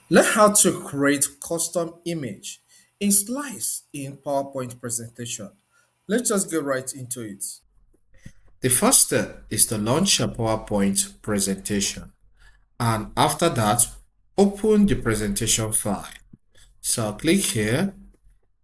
Learn how to create custom image in slides in PowerPoint presentation. Let's just get right into it. The first step is to launch a PowerPoint presentation, and after that, open the presentation file. So I'll click here,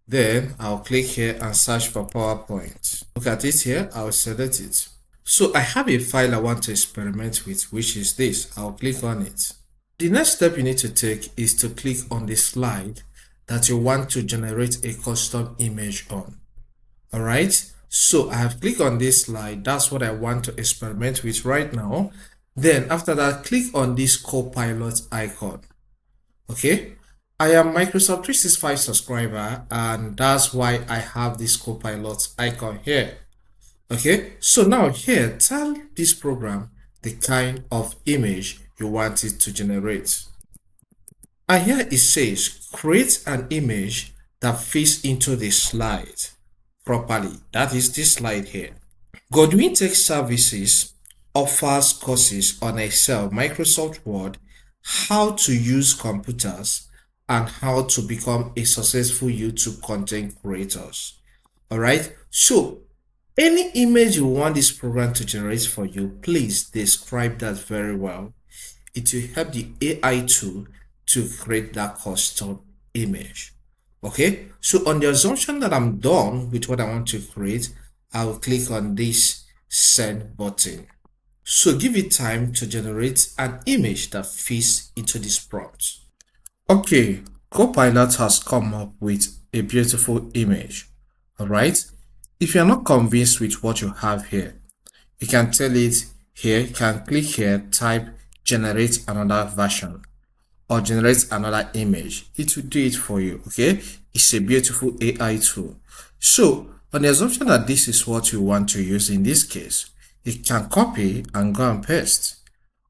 then I'll click here and search for PowerPoint. Look at it here, I'll select it. So I have a file I want to experiment with, which is this. I'll click on it. The next step you need to take is to click on the slide that you want to generate a custom image on. All right. So I have clicked on this slide. That's what I want to experiment with right now. Then after that, click on this Copilot icon. Okay. I am Microsoft 365 subscriber, and that's why I have this Copilot icon here. Okay, so now here, tell this program the kind of image you want it to generate. And here it says, create an image that fits into the slide properly. That is this slide here. Godwin Tech Services offers courses on Excel, Microsoft Word, how to use computers, and how to become a successful YouTube content creators. All right, so any image you want this program to generate for you, please describe that very well. It will help the AI tool to create that custom image. Okay, so on the assumption that I'm done with what I want to create, I will click on this send button. So give it time to generate an image that fits into this prompt. Okay, Copilot has come up with a beautiful image. All right. If you're not convinced with what you have here, you can tell it here, you can click here, type generate another version or generate another image. It will do it for you. Okay. It's a beautiful AI tool. So on the assumption that this is what you want to use in this case, you can copy and go and paste,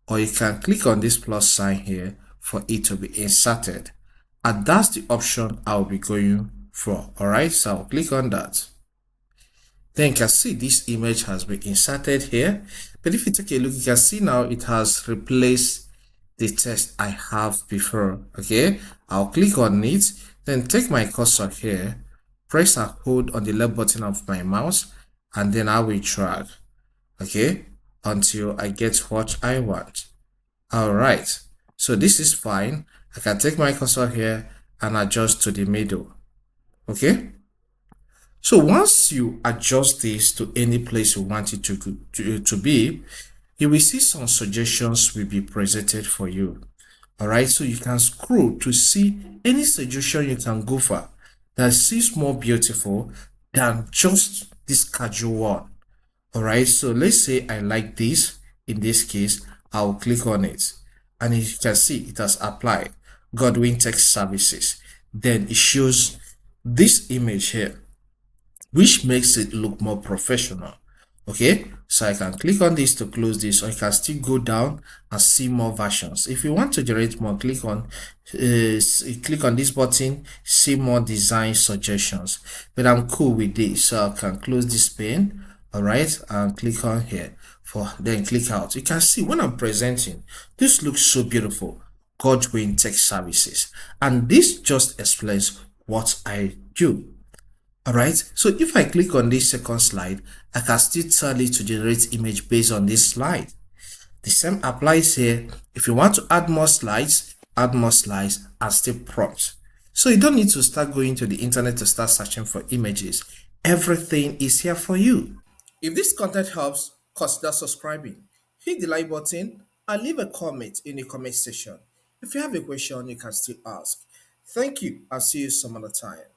or you can click on this plus sign here for it to be inserted. And that's the option I'll be going for. All right. So I'll click on that. Then you can see this image has been inserted here. But if you take a look, you can see now it has replaced the text I have before. Okay, I'll click on it, then take my cursor here, press and hold on the left button of my mouse, and then I will drag. Okay, until I get what I want. All right, so this is fine. I can take my cursor here and adjust to the middle. Okay. So once you adjust this to any place you want it to be, you will see some suggestions will be presented for you. All right, so you can scroll to see any suggestion you can go for that seems more beautiful than just this casual one. All right, so let's say I like this. In this case, I'll click on it, and as you can see, it has applied Godwin Tech Services. Then it shows this image here, which makes it look more professional. Okay, so I can click on this to close this, or I can still go down and see more versions. If you want to generate more, click on this button, see more design suggestions. But I'm cool with this, so I can close this pane. All right, and click on here for then click out. You can see when I'm presenting, this looks so beautiful. Godwin Tech Services, and this just explains what I do. All right, so if I click on this second slide, I can still tell it to generate image based on this slide. The same applies here. If you want to add more slides and still prompt. So you don't need to start going to the internet to start searching for images. Everything is here for you. If this content helps, consider subscribing. Hit the like button and leave a comment in the comment section. If you have a question, you can still ask. Thank you and see you some other time.